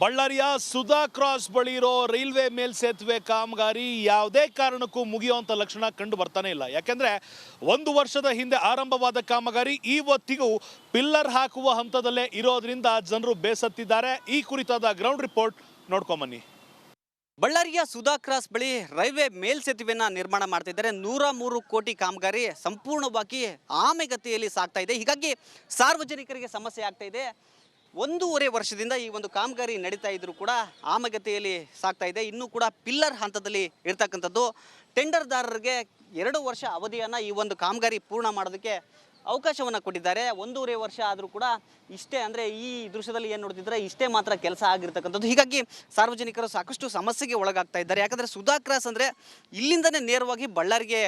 ಬಳ್ಳಾರಿಯ ಸುಧಾ ಕ್ರಾಸ್ ಬಳಿ ಇರೋ ರೈಲ್ವೆ ಮೇಲ್ಸೇತುವೆ ಕಾಮಗಾರಿ ಯಾವುದೇ ಕಾರಣಕ್ಕೂ ಮುಗಿಯುವಂಥ ಲಕ್ಷಣ ಕಂಡು ಬರ್ತಾನೆ ಇಲ್ಲ. ಯಾಕೆಂದರೆ 1 ವರ್ಷದ ಹಿಂದೆ ಆರಂಭವಾದ ಕಾಮಗಾರಿ ಇವತ್ತಿಗೂ ಪಿಲ್ಲರ್ ಹಾಕುವ ಹಂತದಲ್ಲೇ ಇರೋದ್ರಿಂದ ಜನರು ಬೇಸತ್ತಿದ್ದಾರೆ. ಈ ಕುರಿತಾದ ಗ್ರೌಂಡ್ ರಿಪೋರ್ಟ್ ನೋಡ್ಕೊಂಬನ್ನಿ. ಬಳ್ಳಾರಿಯ ಸುಧಾ ಕ್ರಾಸ್ ಬಳಿ ರೈಲ್ವೆ ಮೇಲ್ಸೇತುವೆನ ನಿರ್ಮಾಣ ಮಾಡ್ತಿದ್ದಾರೆ. 103 ಕೋಟಿ ಕಾಮಗಾರಿ ಸಂಪೂರ್ಣವಾಗಿ ಆಮೆಗತಿಯಲ್ಲಿ ಸಾಗ್ತಾ ಇದೆ. ಹೀಗಾಗಿ ಸಾರ್ವಜನಿಕರಿಗೆ ಸಮಸ್ಯೆ ಆಗ್ತಾ ಇದೆ. 1.5 ವರ್ಷದಿಂದ ಈ ಒಂದು ಕಾಮಗಾರಿ ನಡೀತಾ ಇದ್ರೂ ಕೂಡ ಆಮೆಗತಿಯಲ್ಲಿ ಸಾಗ್ತಾ ಇದೆ. ಇನ್ನೂ ಕೂಡ ಪಿಲ್ಲರ್ ಹಂತದಲ್ಲಿ ಇರ್ತಕ್ಕಂಥದ್ದು. ಟೆಂಡರ್ದಾರರಿಗೆ 2 ವರ್ಷ ಅವಧಿಯನ್ನು ಈ ಒಂದು ಕಾಮಗಾರಿ ಪೂರ್ಣ ಮಾಡೋದಕ್ಕೆ ಅವಕಾಶವನ್ನು ಕೊಟ್ಟಿದ್ದಾರೆ. 1.5 ವರ್ಷ ಆದರೂ ಕೂಡ ಇಷ್ಟೇ, ಅಂದರೆ ಈ ದೃಶ್ಯದಲ್ಲಿ ಏನು ನೋಡ್ತಿದ್ರೆ ಇಷ್ಟೇ ಮಾತ್ರ ಕೆಲಸ ಆಗಿರ್ತಕ್ಕಂಥದ್ದು. ಹೀಗಾಗಿ ಸಾರ್ವಜನಿಕರು ಸಾಕಷ್ಟು ಸಮಸ್ಯೆಗೆ ಒಳಗಾಗ್ತಾ ಇದ್ದಾರೆ. ಯಾಕಂದರೆ ಸುಧಾ ಕ್ರಾಸ್ ಅಂದರೆ ಇಲ್ಲಿಂದನೇ ನೇರವಾಗಿ ಬಳ್ಳಾರಿಗೆ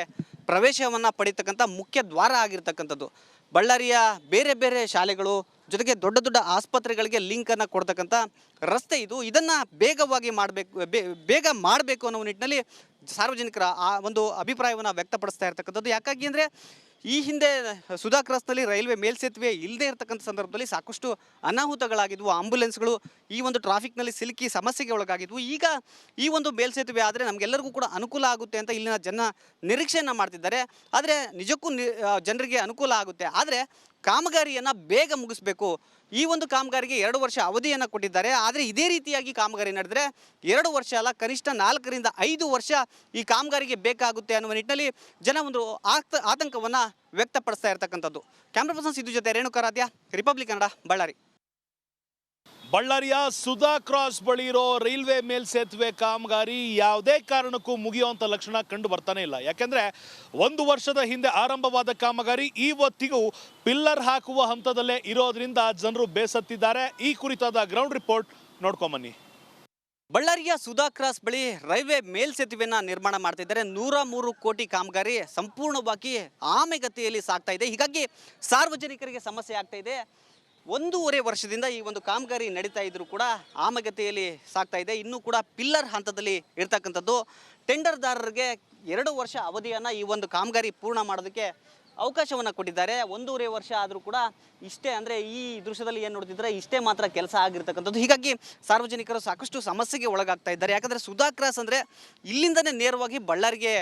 ಪ್ರವೇಶವನ್ನು ಪಡೀತಕ್ಕಂಥ ಮುಖ್ಯ ದ್ವಾರ ಆಗಿರ್ತಕ್ಕಂಥದ್ದು. ಬಳ್ಳಾರಿಯ ಬೇರೆ ಬೇರೆ ಶಾಲೆಗಳು ಜೊತೆಗೆ ದೊಡ್ಡ ದೊಡ್ಡ ಆಸ್ಪತ್ರೆಗಳಿಗೆ ಲಿಂಕನ್ನು ಕೊಡ್ತಕ್ಕಂಥ ರಸ್ತೆ ಇದು. ಇದನ್ನು ಬೇಗ ಮಾಡಬೇಕು ಅನ್ನೋ ನಿಟ್ಟಿನಲ್ಲಿ ಸಾರ್ವಜನಿಕರ ಆ ಒಂದು ಅಭಿಪ್ರಾಯವನ್ನು ವ್ಯಕ್ತಪಡಿಸ್ತಾ ಇರ್ತಕ್ಕಂಥದ್ದು. ಯಾಕಾಗಿ ಅಂದರೆ ಈ ಹಿಂದೆ ಸುಧಾ ಕ್ರಾಸ್ನಲ್ಲಿ ರೈಲ್ವೆ ಮೇಲ್ಸೇತುವೆ ಇಲ್ಲದೇ ಇರತಕ್ಕಂಥ ಸಂದರ್ಭದಲ್ಲಿ ಸಾಕಷ್ಟು ಅನಾಹುತಗಳಾಗಿದ್ವು. ಆಂಬುಲೆನ್ಸ್ಗಳು ಈ ಒಂದು ಟ್ರಾಫಿಕ್ನಲ್ಲಿ ಸಿಲುಕಿ ಸಮಸ್ಯೆಗೆ ಒಳಗಾಗಿದ್ವು. ಈಗ ಈ ಒಂದು ಮೇಲ್ಸೇತುವೆ ಆದರೆ ನಮಗೆಲ್ಲರಿಗೂ ಕೂಡ ಅನುಕೂಲ ಆಗುತ್ತೆ ಅಂತ ಇಲ್ಲಿನ ಜನ ನಿರೀಕ್ಷೆಯನ್ನು ಮಾಡ್ತಿದ್ದಾರೆ. ಆದರೆ ನಿಜಕ್ಕೂ ಜನರಿಗೆ ಅನುಕೂಲ ಆಗುತ್ತೆ. ಆದರೆ ಕಾಮಗಾರಿಯನ್ನು ಬೇಗ ಮುಗಿಸ್ಬೇಕು. ಈ ಒಂದು ಕಾಮಗಾರಿಗೆ 2 ವರ್ಷ ಅವಧಿಯನ್ನು ಕೊಟ್ಟಿದ್ದಾರೆ. ಆದರೆ ಇದೇ ರೀತಿಯಾಗಿ ಕಾಮಗಾರಿ ನಡೆದರೆ 2 ವರ್ಷ ಅಲ್ಲ, ಕನಿಷ್ಠ 4 ರಿಂದ 5 ವರ್ಷ ಈ ಕಾಮಗಾರಿಗೆ ಬೇಕಾಗುತ್ತೆ ಅನ್ನುವ ನಿಟ್ಟಿನಲ್ಲಿ ಜನ ಒಂದು ಆತಂಕವನ್ನು ವ್ಯಕ್ತಪಡಿಸ್ತಾ ಇರ್ತಕ್ಕಂಥದ್ದು. ಕ್ಯಾಮ್ರಾ ಪರ್ಸನ್ ಸಿದ್ದು ಜೊತೆ ರೇಣುಕಾರಾಧ್ಯ, ರಿಪಬ್ಲಿಕ್ ಕನ್ನಡ, ಬಳ್ಳಾರಿ. ಬಳ್ಳಾರಿಯ ಸುಧಾ ಕ್ರಾಸ್ ಬಳಿ ಇರೋ ರೈಲ್ವೆ ಮೇಲ್ಸೇತುವೆ ಕಾಮಗಾರಿ ಯಾವುದೇ ಕಾರಣಕ್ಕೂ ಮುಗಿಯುವಂಥ ಲಕ್ಷಣ ಕಂಡು ಬರ್ತಾನೆ ಇಲ್ಲ. ಯಾಕೆಂದರೆ 1 ವರ್ಷದ ಹಿಂದೆ ಆರಂಭವಾದ ಕಾಮಗಾರಿ ಇವತ್ತಿಗೂ ಪಿಲ್ಲರ್ ಹಾಕುವ ಹಂತದಲ್ಲೇ ಇರೋದ್ರಿಂದ ಜನರು ಬೇಸತ್ತಿದ್ದಾರೆ. ಈ ಕುರಿತಾದ ಗ್ರೌಂಡ್ ರಿಪೋರ್ಟ್ ನೋಡ್ಕೊಂಬನ್ನಿ. ಬಳ್ಳಾರಿಯ ಸುಧಾ ಕ್ರಾಸ್ ಬಳಿ ರೈಲ್ವೆ ಮೇಲ್ಸೇತುವೆನ ನಿರ್ಮಾಣ ಮಾಡ್ತಿದ್ದಾರೆ. 103 ಕೋಟಿ ಕಾಮಗಾರಿ ಸಂಪೂರ್ಣವಾಗಿ ಆಮೆಗತಿಯಲ್ಲಿ ಸಾಗ್ತಾ ಇದೆ. ಹೀಗಾಗಿ ಸಾರ್ವಜನಿಕರಿಗೆ ಸಮಸ್ಯೆ ಆಗ್ತಾ ಇದೆ. 1.5 ವರ್ಷದಿಂದ ಈ ಒಂದು ಕಾಮಗಾರಿ ನಡೀತಾ ಇದ್ರೂ ಕೂಡ ಆಮೆಗತಿಯಲ್ಲಿ ಸಾಗ್ತಾ ಇದೆ. ಇನ್ನೂ ಕೂಡ ಪಿಲ್ಲರ್ ಹಂತದಲ್ಲಿ ಇರ್ತಕ್ಕಂಥದ್ದು. ಟೆಂಡರ್ದಾರರಿಗೆ 2 ವರ್ಷ ಅವಧಿಯನ್ನು ಈ ಒಂದು ಕಾಮಗಾರಿ ಪೂರ್ಣ ಮಾಡೋದಕ್ಕೆ ಅವಕಾಶವನ್ನು ಕೊಟ್ಟಿದ್ದಾರೆ. 1.5 ವರ್ಷ ಆದರೂ ಕೂಡ ಇಷ್ಟೇ, ಅಂದರೆ ಈ ದೃಶ್ಯದಲ್ಲಿ ಏನು ನೋಡ್ತಿದ್ರೆ ಇಷ್ಟೇ ಮಾತ್ರ ಕೆಲಸ ಆಗಿರ್ತಕ್ಕಂಥದ್ದು. ಹೀಗಾಗಿ ಸಾರ್ವಜನಿಕರು ಸಾಕಷ್ಟು ಸಮಸ್ಯೆಗೆ ಒಳಗಾಗ್ತಾ ಇದ್ದಾರೆ. ಯಾಕಂದರೆ ಸುಧಾ ಕ್ರಾಸ್ ಅಂದರೆ ಇಲ್ಲಿಂದನೇ ನೇರವಾಗಿ ಬಳ್ಳಾರಿಗೆ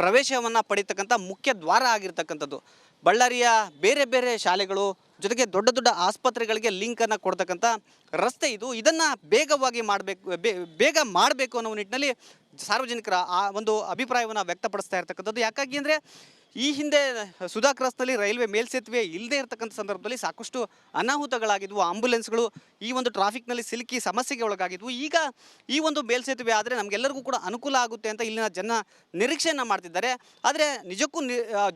ಪ್ರವೇಶವನ್ನು ಪಡೀತಕ್ಕಂಥ ಮುಖ್ಯ ದ್ವಾರ ಆಗಿರ್ತಕ್ಕಂಥದ್ದು. ಬಳ್ಳಾರಿಯ ಬೇರೆ ಬೇರೆ ಶಾಲೆಗಳು ಜೊತೆಗೆ ದೊಡ್ಡ ದೊಡ್ಡ ಆಸ್ಪತ್ರೆಗಳಿಗೆ ಲಿಂಕನ್ನು ಕೊಡ್ತಕ್ಕಂಥ ರಸ್ತೆ ಇದು. ಇದನ್ನು ಬೇಗ ಮಾಡಬೇಕು ಅನ್ನೋ ನಿಟ್ಟಿನಲ್ಲಿ ಸಾರ್ವಜನಿಕರ ಆ ಒಂದು ಅಭಿಪ್ರಾಯವನ್ನು ವ್ಯಕ್ತಪಡಿಸ್ತಾ ಇರ್ತಕ್ಕಂಥದ್ದು. ಯಾಕಾಗಿ ಅಂದರೆ ಈ ಹಿಂದೆ ಸುಧಾ ಕ್ರಾಸ್ನಲ್ಲಿ ರೈಲ್ವೆ ಮೇಲ್ಸೇತುವೆ ಇಲ್ಲದೇ ಇರತಕ್ಕಂಥ ಸಂದರ್ಭದಲ್ಲಿ ಸಾಕಷ್ಟು ಅನಾಹುತಗಳಾಗಿದ್ವು. ಆಂಬುಲೆನ್ಸ್ಗಳು ಈ ಒಂದು ಟ್ರಾಫಿಕ್ನಲ್ಲಿ ಸಿಲುಕಿ ಸಮಸ್ಯೆಗೆ ಒಳಗಾಗಿದ್ವು. ಈಗ ಈ ಒಂದು ಮೇಲ್ಸೇತುವೆ ಆದರೆ ನಮಗೆಲ್ಲರಿಗೂ ಕೂಡ ಅನುಕೂಲ ಆಗುತ್ತೆ ಅಂತ ಇಲ್ಲಿನ ಜನ ನಿರೀಕ್ಷೆಯನ್ನು ಮಾಡ್ತಿದ್ದಾರೆ. ಆದರೆ ನಿಜಕ್ಕೂ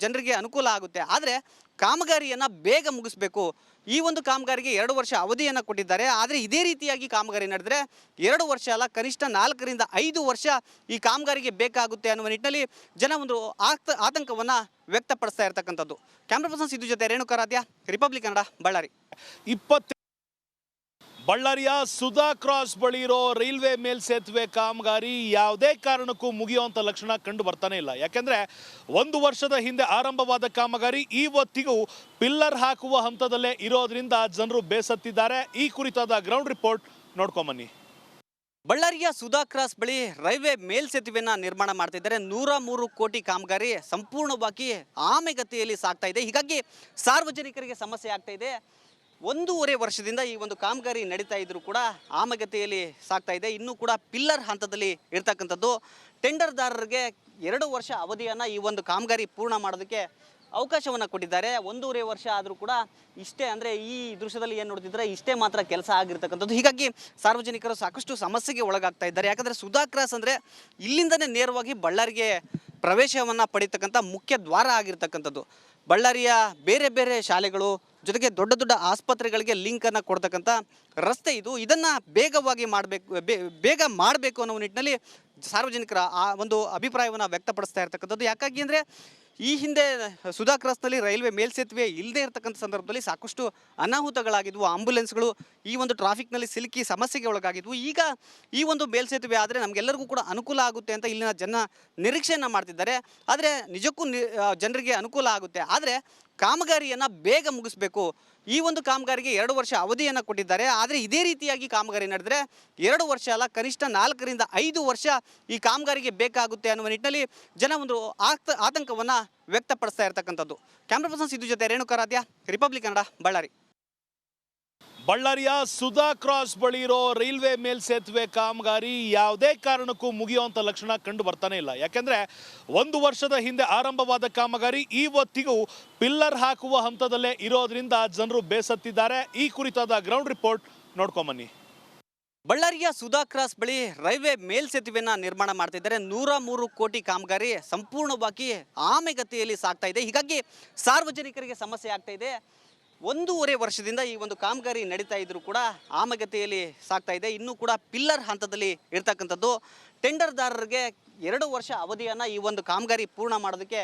ಜನರಿಗೆ ಅನುಕೂಲ ಆಗುತ್ತೆ. ಆದರೆ ಕಾಮಗಾರಿಯನ್ನು ಬೇಗ ಮುಗಿಸ್ಬೇಕು. ಈ ಒಂದು ಕಾಮಗಾರಿಗೆ 2 ವರ್ಷ ಅವಧಿಯನ್ನು ಕೊಟ್ಟಿದ್ದಾರೆ. ಆದರೆ ಇದೇ ರೀತಿಯಾಗಿ ಕಾಮಗಾರಿ ನಡೆದರೆ 2 ವರ್ಷ ಅಲ್ಲ, ಕನಿಷ್ಠ 4 ರಿಂದ 5 ವರ್ಷ ಈ ಕಾಮಗಾರಿಗೆ ಬೇಕಾಗುತ್ತೆ ಅನ್ನುವ ನಿಟ್ಟಿನಲ್ಲಿ ಜನ ಒಂದು ಆತಂಕವನ್ನು ವ್ಯಕ್ತಪಡಿಸ್ತಾ ಇರ್ತಕ್ಕಂಥದ್ದು. ಕ್ಯಾಮ್ರಾ ಪರ್ಸನ್ ಸಿದ್ದು ಜೊತೆ ರೇಣುಕಾರಾಧ್ಯ, ರಿಪಬ್ಲಿಕ್ ಕನ್ನಡ, ಬಳ್ಳಾರಿ. ಬಳ್ಳಾರಿಯ ಸುಧಾ ಕ್ರಾಸ್ ಬಳಿ ಇರೋ ರೈಲ್ವೆ ಮೇಲ್ಸೇತುವೆ ಕಾಮಗಾರಿ ಯಾವುದೇ ಕಾರಣಕ್ಕೂ ಮುಗಿಯುವಂಥ ಲಕ್ಷಣ ಕಂಡು ಬರ್ತಾನೆ ಇಲ್ಲ. ಯಾಕೆಂದರೆ 1 ವರ್ಷದ ಹಿಂದೆ ಆರಂಭವಾದ ಕಾಮಗಾರಿ ಇವತ್ತಿಗೂ ಪಿಲ್ಲರ್ ಹಾಕುವ ಹಂತದಲ್ಲೇ ಇರೋದ್ರಿಂದ ಜನರು ಬೇಸತ್ತಿದ್ದಾರೆ. ಈ ಕುರಿತಾದ ಗ್ರೌಂಡ್ ರಿಪೋರ್ಟ್ ನೋಡ್ಕೊಂಬನ್ನಿ. ಬಳ್ಳಾರಿಯ ಸುಧಾ ಕ್ರಾಸ್ ಬಳಿ ರೈಲ್ವೆ ಮೇಲ್ಸೇತುವೆನ ನಿರ್ಮಾಣ ಮಾಡ್ತಿದ್ದಾರೆ. 103 ಕೋಟಿ ಕಾಮಗಾರಿ ಸಂಪೂರ್ಣವಾಗಿ ಆಮೆಗತಿಯಲ್ಲಿ ಸಾಗ್ತಾ ಇದೆ. ಹೀಗಾಗಿ ಸಾರ್ವಜನಿಕರಿಗೆ ಸಮಸ್ಯೆ ಆಗ್ತಾ ಇದೆ. 1.5 ವರ್ಷದಿಂದ ಈ ಒಂದು ಕಾಮಗಾರಿ ನಡೀತಾ ಇದ್ರೂ ಕೂಡ ಆಮೆಗತಿಯಲ್ಲಿ ಸಾಗ್ತಾ ಇದೆ. ಇನ್ನೂ ಕೂಡ ಪಿಲ್ಲರ್ ಹಂತದಲ್ಲಿ ಇರ್ತಕ್ಕಂಥದ್ದು. ಟೆಂಡರ್ದಾರರಿಗೆ 2 ವರ್ಷ ಅವಧಿಯನ್ನು ಈ ಒಂದು ಕಾಮಗಾರಿ ಪೂರ್ಣ ಮಾಡೋದಕ್ಕೆ ಅವಕಾಶವನ್ನು ಕೊಟ್ಟಿದ್ದಾರೆ. 1.5 ವರ್ಷ ಆದರೂ ಕೂಡ ಇಷ್ಟೇ, ಅಂದರೆ ಈ ದೃಶ್ಯದಲ್ಲಿ ಏನು ನೋಡ್ತಿದ್ರೆ ಇಷ್ಟೇ ಮಾತ್ರ ಕೆಲಸ ಆಗಿರ್ತಕ್ಕಂಥದ್ದು. ಹೀಗಾಗಿ ಸಾರ್ವಜನಿಕರು ಸಾಕಷ್ಟು ಸಮಸ್ಯೆಗೆ ಒಳಗಾಗ್ತಾ ಇದ್ದಾರೆ. ಯಾಕಂದರೆ ಸುಧಾ ಕ್ರಾಸ್ ಅಂದರೆ ಇಲ್ಲಿಂದನೇ ನೇರವಾಗಿ ಬಳ್ಳಾರಿಗೆ ಪ್ರವೇಶವನ್ನು ಪಡೀತಕ್ಕಂಥ ಮುಖ್ಯ ದ್ವಾರ ಆಗಿರ್ತಕ್ಕಂಥದ್ದು. ಬಳ್ಳಾರಿಯ ಬೇರೆ ಬೇರೆ ಶಾಲೆಗಳು ಜೊತೆಗೆ ದೊಡ್ಡ ದೊಡ್ಡ ಆಸ್ಪತ್ರೆಗಳಿಗೆ ಲಿಂಕನ್ನು ಕೊಡ್ತಕ್ಕಂಥ ರಸ್ತೆ ಇದು. ಇದನ್ನು ಬೇಗ ಮಾಡಬೇಕು ಅನ್ನೋ ನಿಟ್ಟಿನಲ್ಲಿ ಸಾರ್ವಜನಿಕರ ಆ ಒಂದು ಅಭಿಪ್ರಾಯವನ್ನು ವ್ಯಕ್ತಪಡಿಸ್ತಾ ಇರ್ತಕ್ಕಂಥದ್ದು. ಯಾಕಾಗಿ ಅಂದರೆ ಈ ಹಿಂದೆ ಸುಧಾ ಕ್ರಾಸ್ನಲ್ಲಿ ರೈಲ್ವೆ ಮೇಲ್ಸೇತುವೆ ಇಲ್ಲದೇ ಇರತಕ್ಕಂಥ ಸಂದರ್ಭದಲ್ಲಿ ಸಾಕಷ್ಟು ಅನಾಹುತಗಳಾಗಿದ್ವು. ಆಂಬುಲೆನ್ಸ್ಗಳು ಈ ಒಂದು ಟ್ರಾಫಿಕ್ನಲ್ಲಿ ಸಿಲುಕಿ ಸಮಸ್ಯೆಗೆ ಒಳಗಾಗಿದ್ವು. ಈಗ ಈ ಒಂದು ಮೇಲ್ಸೇತುವೆ ಆದರೆ ನಮಗೆಲ್ಲರಿಗೂ ಕೂಡ ಅನುಕೂಲ ಆಗುತ್ತೆ ಅಂತ ಇಲ್ಲಿನ ಜನ ನಿರೀಕ್ಷೆಯನ್ನು ಮಾಡ್ತಿದ್ದಾರೆ. ಆದರೆ ನಿಜಕ್ಕೂ ಜನರಿಗೆ ಅನುಕೂಲ ಆಗುತ್ತೆ. ಆದರೆ ಕಾಮಗಾರಿಯನ್ನು ಬೇಗ ಮುಗಿಸ್ಬೇಕು. ಈ ಒಂದು ಕಾಮಗಾರಿಗೆ 2 ವರ್ಷ ಅವಧಿಯನ್ನು ಕೊಟ್ಟಿದ್ದಾರೆ. ಆದರೆ ಇದೇ ರೀತಿಯಾಗಿ ಕಾಮಗಾರಿ ನಡೆದರೆ 2 ವರ್ಷ ಅಲ್ಲ, ಕನಿಷ್ಠ 4 ರಿಂದ 5 ವರ್ಷ ಈ ಕಾಮಗಾರಿಗೆ ಬೇಕಾಗುತ್ತೆ ಅನ್ನುವ ನಿಟ್ಟಿನಲ್ಲಿ ಜನ ಒಂದು ಆತಂಕವನ್ನು ವ್ಯಕ್ತಪಡಿಸ್ತಾ ಇರ್ತಕ್ಕಂಥದ್ದು. ಕ್ಯಾಮ್ರಾ ಪರ್ಸನ್ ಸಿದ್ದು ಜೊತೆ ರೇಣುಕಾರಾಧ್ಯ, ರಿಪಬ್ಲಿಕ್ ಕನ್ನಡ, ಬಳ್ಳಾರಿ. ಬಳ್ಳಾರಿಯ ಸುಧಾ ಕ್ರಾಸ್ ಬಳಿ ಇರೋ ರೈಲ್ವೆ ಮೇಲ್ಸೇತುವೆ ಕಾಮಗಾರಿ ಯಾವುದೇ ಕಾರಣಕ್ಕೂ ಮುಗಿಯುವಂಥ ಲಕ್ಷಣ ಕಂಡು ಬರ್ತಾನೆ ಇಲ್ಲ. ಯಾಕೆಂದರೆ 1 ವರ್ಷದ ಹಿಂದೆ ಆರಂಭವಾದ ಕಾಮಗಾರಿ ಇವತ್ತಿಗೂ ಪಿಲ್ಲರ್ ಹಾಕುವ ಹಂತದಲ್ಲೇ ಇರೋದ್ರಿಂದ ಜನರು ಬೇಸತ್ತಿದ್ದಾರೆ. ಈ ಕುರಿತಾದ ಗ್ರೌಂಡ್ ರಿಪೋರ್ಟ್ ನೋಡ್ಕೊಂಬನ್ನಿ. ಬಳ್ಳಾರಿಯ ಸುಧಾ ಕ್ರಾಸ್ ಬಳಿ ರೈಲ್ವೆ ಮೇಲ್ಸೇತುವೆಯನ್ನು ನಿರ್ಮಾಣ ಮಾಡ್ತಿದ್ದಾರೆ. 103 ಕೋಟಿ ಕಾಮಗಾರಿ ಸಂಪೂರ್ಣವಾಗಿ ಆಮೆಗತಿಯಲ್ಲಿ ಸಾಗ್ತಾ ಇದೆ. ಹೀಗಾಗಿ ಸಾರ್ವಜನಿಕರಿಗೆ ಸಮಸ್ಯೆ ಆಗ್ತಾ ಇದೆ. 1.5 ವರ್ಷದಿಂದ ಈ ಒಂದು ಕಾಮಗಾರಿ ನಡೀತಾ ಇದ್ರೂ ಕೂಡ ಆಮೆಗತಿಯಲ್ಲಿ ಸಾಗ್ತಾ ಇದೆ. ಇನ್ನೂ ಕೂಡ ಪಿಲ್ಲರ್ ಹಂತದಲ್ಲಿ ಇರ್ತಕ್ಕಂಥದ್ದು. ಟೆಂಡರ್ದಾರರಿಗೆ 2 ವರ್ಷ ಅವಧಿಯನ್ನು ಈ ಒಂದು ಕಾಮಗಾರಿ ಪೂರ್ಣ ಮಾಡೋದಕ್ಕೆ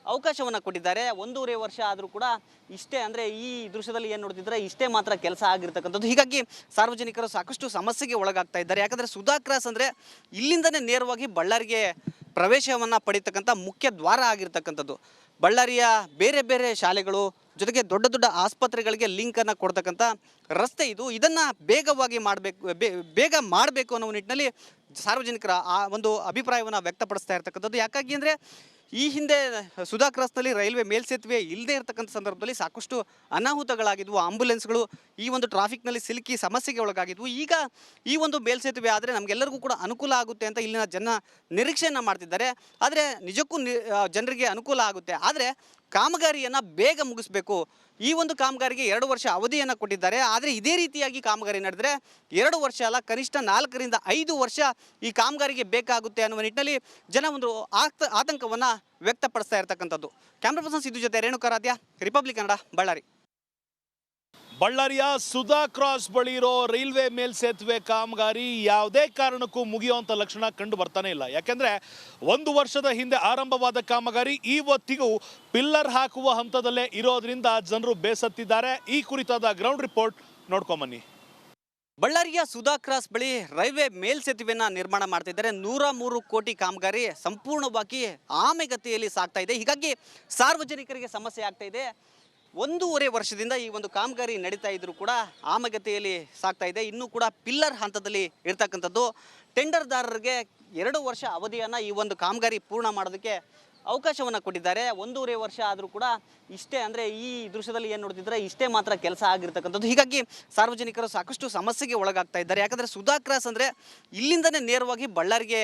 ಅವಕಾಶವನ್ನು ಕೊಟ್ಟಿದ್ದಾರೆ. 1.5 ವರ್ಷ ಆದರೂ ಕೂಡ ಇಷ್ಟೇ, ಅಂದರೆ ಈ ದೃಶ್ಯದಲ್ಲಿ ಏನು ನೋಡ್ತಿದ್ರೆ ಇಷ್ಟೇ ಮಾತ್ರ ಕೆಲಸ ಆಗಿರ್ತಕ್ಕಂಥದ್ದು. ಹೀಗಾಗಿ ಸಾರ್ವಜನಿಕರು ಸಾಕಷ್ಟು ಸಮಸ್ಯೆಗೆ ಒಳಗಾಗ್ತಾ ಇದ್ದಾರೆ. ಯಾಕಂದರೆ ಸುಧಾ ಕ್ರಾಸ್ ಅಂದರೆ ಇಲ್ಲಿಂದನೇ ನೇರವಾಗಿ ಬಳ್ಳಾರಿಗೆ ಪ್ರವೇಶವನ್ನು ಪಡೀತಕ್ಕಂಥ ಮುಖ್ಯ ದ್ವಾರ ಆಗಿರ್ತಕ್ಕಂಥದ್ದು. ಬಳ್ಳಾರಿಯ ಬೇರೆ ಬೇರೆ ಶಾಲೆಗಳು ಜೊತೆಗೆ ದೊಡ್ಡ ದೊಡ್ಡ ಆಸ್ಪತ್ರೆಗಳಿಗೆ ಲಿಂಕನ್ನು ಕೊಡ್ತಕ್ಕಂಥ ರಸ್ತೆ ಇದು. ಇದನ್ನು ಬೇಗ ಮಾಡಬೇಕು ಅನ್ನೋ ನಿಟ್ಟಿನಲ್ಲಿ ಸಾರ್ವಜನಿಕರ ಆ ಒಂದು ಅಭಿಪ್ರಾಯವನ್ನು ವ್ಯಕ್ತಪಡಿಸ್ತಾ ಇರ್ತಕ್ಕಂಥದ್ದು. ಯಾಕಾಗಿ ಅಂದರೆ ಈ ಹಿಂದೆ ಸುಧಾ ಕ್ರಾಸ್ನಲ್ಲಿ ರೈಲ್ವೆ ಮೇಲ್ಸೇತುವೆ ಇಲ್ಲದೇ ಇರತಕ್ಕಂಥ ಸಂದರ್ಭದಲ್ಲಿ ಸಾಕಷ್ಟು ಅನಾಹುತಗಳಾಗಿದ್ವು. ಆಂಬುಲೆನ್ಸ್ಗಳು ಈ ಒಂದು ಟ್ರಾಫಿಕ್ನಲ್ಲಿ ಸಿಲುಕಿ ಸಮಸ್ಯೆಗೆ ಒಳಗಾಗಿದ್ವು. ಈಗ ಈ ಒಂದು ಮೇಲ್ಸೇತುವೆ ಆದರೆ ನಮಗೆಲ್ಲರಿಗೂ ಕೂಡ ಅನುಕೂಲ ಆಗುತ್ತೆ ಅಂತ ಇಲ್ಲಿನ ಜನ ನಿರೀಕ್ಷೆಯನ್ನು ಮಾಡ್ತಿದ್ದಾರೆ. ಆದರೆ ನಿಜಕ್ಕೂ ಜನರಿಗೆ ಅನುಕೂಲ ಆಗುತ್ತೆ. ಆದರೆ ಕಾಮಗಾರಿಯನ್ನು ಬೇಗ ಮುಗಿಸ್ಬೇಕು. ಈ ಒಂದು ಕಾಮಗಾರಿಗೆ 2 ವರ್ಷ ಅವಧಿಯನ್ನು ಕೊಟ್ಟಿದ್ದಾರೆ. ಆದರೆ ಇದೇ ರೀತಿಯಾಗಿ ಕಾಮಗಾರಿ ನಡೆದರೆ 2 ವರ್ಷ ಅಲ್ಲ, ಕನಿಷ್ಠ 4 ರಿಂದ 5 ವರ್ಷ ಈ ಕಾಮಗಾರಿಗೆ ಬೇಕಾಗುತ್ತೆ ಅನ್ನುವ ನಿಟ್ಟಿನಲ್ಲಿ ಜನ ಒಂದು ಆತಂಕವನ್ನು ವ್ಯಕ್ತಪಡಿಸ್ತಾ ಇರ್ತಕ್ಕಂಥದ್ದು. ಕ್ಯಾಮ್ರಾ ಪರ್ಸನ್ ಸಿದ್ದು ಜೊತೆ ರೇಣುಕಾರಾಧ್ಯ, ರಿಪಬ್ಲಿಕ್ ಕನ್ನಡ, ಬಳ್ಳಾರಿ. ಬಳ್ಳಾರಿಯ ಸುಧಾ ಕ್ರಾಸ್ ಬಳಿ ಇರೋ ರೈಲ್ವೆ ಮೇಲ್ಸೇತುವೆ ಕಾಮಗಾರಿ ಯಾವುದೇ ಕಾರಣಕ್ಕೂ ಮುಗಿಯುವಂಥ ಲಕ್ಷಣ ಕಂಡು ಬರ್ತಾನೆ ಇಲ್ಲ. ಯಾಕೆಂದರೆ 1 ವರ್ಷದ ಹಿಂದೆ ಆರಂಭವಾದ ಕಾಮಗಾರಿ ಇವತ್ತಿಗೂ ಪಿಲ್ಲರ್ ಹಾಕುವ ಹಂತದಲ್ಲೇ ಇರೋದ್ರಿಂದ ಜನರು ಬೇಸತ್ತಿದ್ದಾರೆ. ಈ ಕುರಿತಾದ ಗ್ರೌಂಡ್ ರಿಪೋರ್ಟ್ ನೋಡ್ಕೊಂಬನ್ನಿ. ಬಳ್ಳಾರಿಯ ಸುಧಾ ಕ್ರಾಸ್ ಬಳಿ ರೈಲ್ವೆ ಮೇಲ್ಸೇತುವೆಯನ್ನು ನಿರ್ಮಾಣ ಮಾಡ್ತಿದ್ದಾರೆ. 103 ಕೋಟಿ ಕಾಮಗಾರಿ ಸಂಪೂರ್ಣವಾಗಿ ಆಮೆಗತಿಯಲ್ಲಿ ಸಾಗ್ತಾ ಇದೆ. ಹೀಗಾಗಿ ಸಾರ್ವಜನಿಕರಿಗೆ ಸಮಸ್ಯೆ ಆಗ್ತಾ ಇದೆ. 1.5 ವರ್ಷದಿಂದ ಈ ಒಂದು ಕಾಮಗಾರಿ ನಡೀತಾ ಇದ್ರೂ ಕೂಡ ಆಮೆಗತಿಯಲ್ಲಿ ಸಾಗ್ತಾ ಇದೆ. ಇನ್ನೂ ಕೂಡ ಪಿಲ್ಲರ್ ಹಂತದಲ್ಲಿ ಇರ್ತಕ್ಕಂಥದ್ದು. ಟೆಂಡರ್ದಾರರಿಗೆ 2 ವರ್ಷ ಅವಧಿಯನ್ನು ಈ ಒಂದು ಕಾಮಗಾರಿ ಪೂರ್ಣ ಮಾಡೋದಕ್ಕೆ ಅವಕಾಶವನ್ನು ಕೊಟ್ಟಿದ್ದಾರೆ. 1.5 ವರ್ಷ ಆದರೂ ಕೂಡ ಇಷ್ಟೇ, ಅಂದರೆ ಈ ದೃಶ್ಯದಲ್ಲಿ ಏನು ನೋಡ್ತಿದ್ರೆ ಇಷ್ಟೇ ಮಾತ್ರ ಕೆಲಸ ಆಗಿರ್ತಕ್ಕಂಥದ್ದು. ಹೀಗಾಗಿ ಸಾರ್ವಜನಿಕರು ಸಾಕಷ್ಟು ಸಮಸ್ಯೆಗೆ ಒಳಗಾಗ್ತಾ ಇದ್ದಾರೆ. ಯಾಕಂದರೆ ಸುಧಾ ಕ್ರಾಸ್ ಅಂದರೆ ಇಲ್ಲಿಂದನೇ ನೇರವಾಗಿ ಬಳ್ಳಾರಿಗೆ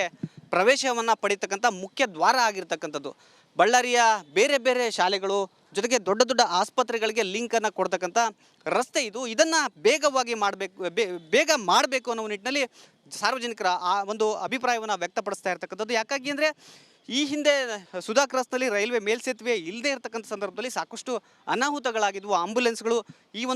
ಪ್ರವೇಶವನ್ನು ಪಡೀತಕ್ಕಂಥ ಮುಖ್ಯ ದ್ವಾರ ಆಗಿರ್ತಕ್ಕಂಥದ್ದು. ಬಳ್ಳಾರಿಯ ಬೇರೆ ಬೇರೆ ಶಾಲೆಗಳು ಜೊತೆಗೆ ದೊಡ್ಡ ದೊಡ್ಡ ಆಸ್ಪತ್ರೆಗಳಿಗೆ ಲಿಂಕನ್ನು ಕೊಡ್ತಕ್ಕಂಥ ರಸ್ತೆ ಇದು. ಇದನ್ನು ಬೇಗ ಮಾಡಬೇಕು ಅನ್ನೋ ನಿಟ್ಟಿನಲ್ಲಿ ಸಾರ್ವಜನಿಕರ ಆ ಒಂದು ಅಭಿಪ್ರಾಯವನ್ನು ವ್ಯಕ್ತಪಡಿಸ್ತಾ ಇರ್ತಕ್ಕಂಥದ್ದು. ಯಾಕಾಗಿ ಅಂದರೆ ಈ ಹಿಂದೆ ಸುಧಾ ಕ್ರಾಸ್ನಲ್ಲಿ ರೈಲ್ವೆ ಮೇಲ್ಸೇತುವೆ ಇಲ್ಲದೇ ಇರತಕ್ಕಂಥ ಸಂದರ್ಭದಲ್ಲಿ ಸಾಕಷ್ಟು ಅನಾಹುತಗಳಾಗಿದ್ವು. ಆಂಬುಲೆನ್ಸ್ಗಳು ಈ ಒಂದು